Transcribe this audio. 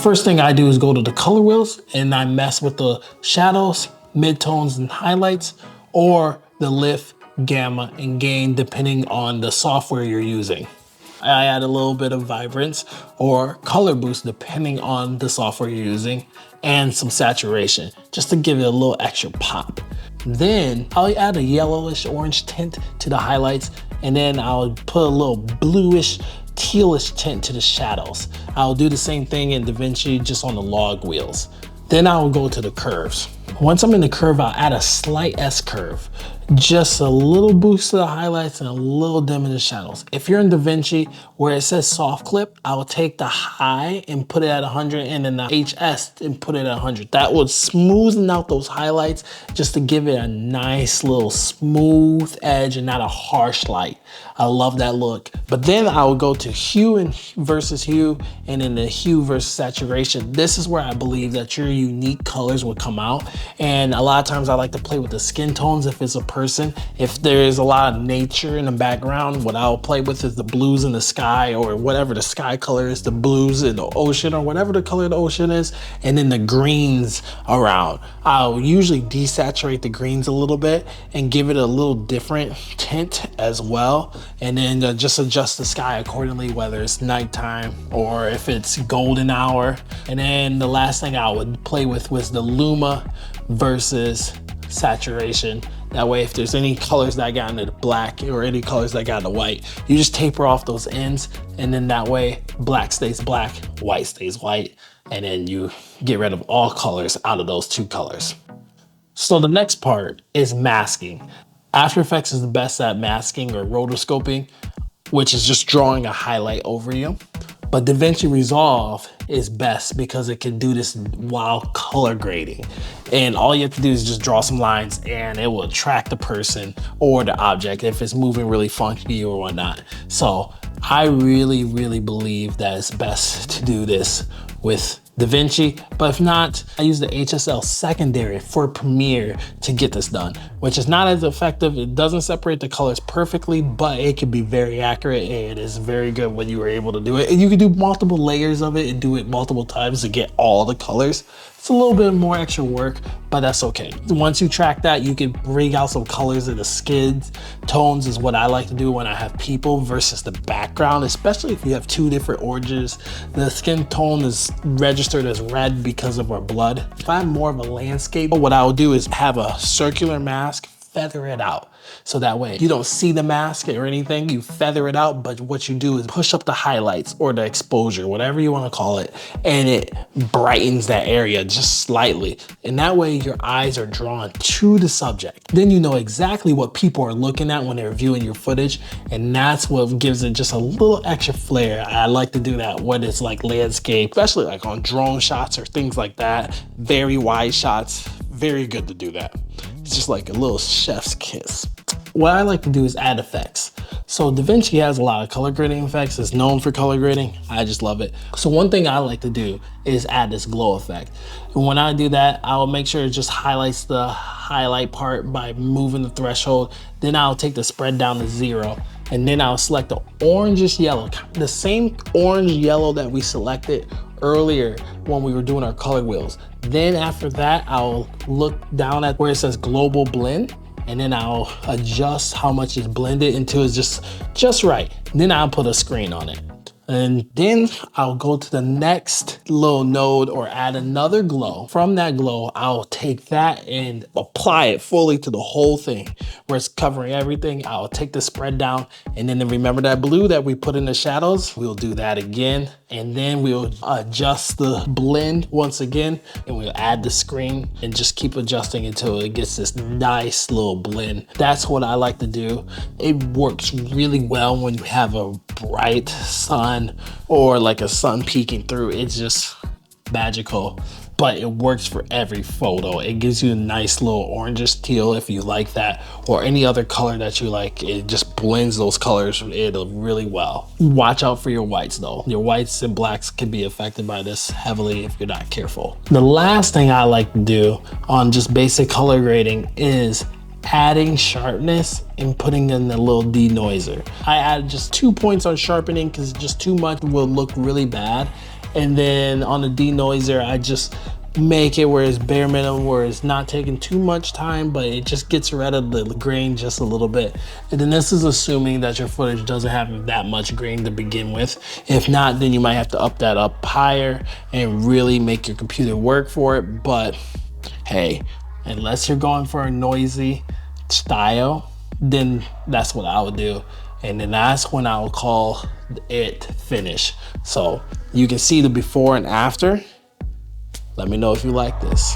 first thing I do is go to the color wheels and I mess with the shadows, midtones, and highlights, or the lift, gamma, and gain depending on the software you're using. I add a little bit of vibrance or color boost depending on the software you're using, and some saturation just to give it a little extra pop. Then I'll add a yellowish orange tint to the highlights, and then I'll put a little bluish tealish tint to the shadows. I'll do the same thing in Davinci just on the log wheels. Then I'll go to the curves. Once I'm in the curve, I'll add a slight S curve. Just a little boost to the highlights and a little dim in the shadows. If you're in Davinci where it says soft clip, I'll take the high and put it at 100 and then the HS and put it at 100. That would smoothen out those highlights just to give it a nice little smooth edge and not a harsh light. I love that look. But then I will go to hue and versus hue, and then the hue versus saturation. This is where I believe that your unique colors will come out. And a lot of times I like to play with the skin tones if it's a person. If there's a lot of nature in the background, what I'll play with is the blues in the sky, or whatever the sky color is, the blues in the ocean, or whatever the color of the ocean is, and then the greens around. I'll usually desaturate the greens a little bit and give it a little different tint as well. And then just adjust the sky accordingly, whether it's nighttime or if it's golden hour. And then the last thing I would play with was the luma versus saturation. That way, if there's any colors that got into the black or any colors that got into white, you just taper off those ends, and then that way black stays black, white stays white, and then you get rid of all colors out of those two colors. So the next part is masking. After Effects is the best at masking or rotoscoping, which is just drawing a highlight over you. But Davinci Resolve is best because it can do this while color grading. And all you have to do is just draw some lines and it will attract the person or the object if it's moving really funky or whatnot. So I really, really believe that it's best to do this with Davinci, but if not, I use the HSL secondary for Premiere to get this done, which is not as effective. It doesn't separate the colors perfectly, but it can be very accurate and it is very good when you are able to do it. And you can do multiple layers of it and do it multiple times to get all the colors. It's a little bit more extra work, but that's okay. Once you track that, you can bring out some colors in the skin tones is what I like to do when I have people versus the background, especially if you have two different oranges. The skin tone is registered as red because of our blood. If I'm more of a landscape, what I'll do is have a circular mask, feather it out. So that way you don't see the mask or anything, you feather it out, but what you do is push up the highlights or the exposure, whatever you want to call it, and it brightens that area just slightly. And that way your eyes are drawn to the subject. Then you know exactly what people are looking at when they're viewing your footage, and that's what gives it just a little extra flair. I like to do that when it's like landscape, especially like on drone shots or things like that. Very wide shots, very good to do that. It's just like a little chef's kiss. What I like to do is add effects. So Davinci has a lot of color grading effects. It's known for color grading. I just love it. So one thing I like to do is add this glow effect. And when I do that, I'll make sure it just highlights the highlight part by moving the threshold. Then I'll take the spread down to 0. And then I'll select the orangish yellow, the same orange yellow that we selected earlier when we were doing our color wheels. Then after that, I'll look down at where it says global blend, and then I'll adjust how much is blended until it's just right. Then I'll put a screen on it. And then I'll go to the next little node or add another glow. From that glow, I'll take that and apply it fully to the whole thing where it's covering everything. I'll take the spread down, and then remember that blue that we put in the shadows? We'll do that again. And then we'll adjust the blend once again, and we'll add the screen and just keep adjusting until it gets this nice little blend. That's what I like to do. It works really well when you have a bright sun or like a sun peeking through. It's just magical, but it works for every photo. It gives you a nice little orangish teal if you like that, or any other color that you like. It just blends those colors really well. Watch out for your whites though. Your whites and blacks can be affected by this heavily if you're not careful. The last thing I like to do on just basic color grading is adding sharpness and putting in the little denoiser. I added just 2 points on sharpening because just too much will look really bad. And then on the denoiser, I just make it where it's bare minimum, where it's not taking too much time, but it just gets rid of the grain just a little bit. And then this is assuming that your footage doesn't have that much grain to begin with. If not, then you might have to up that up higher and really make your computer work for it. But hey, unless you're going for a noisy style, then that's what I would do. And then that's when I will call it finish. So you can see the before and after. Let me know if you like this.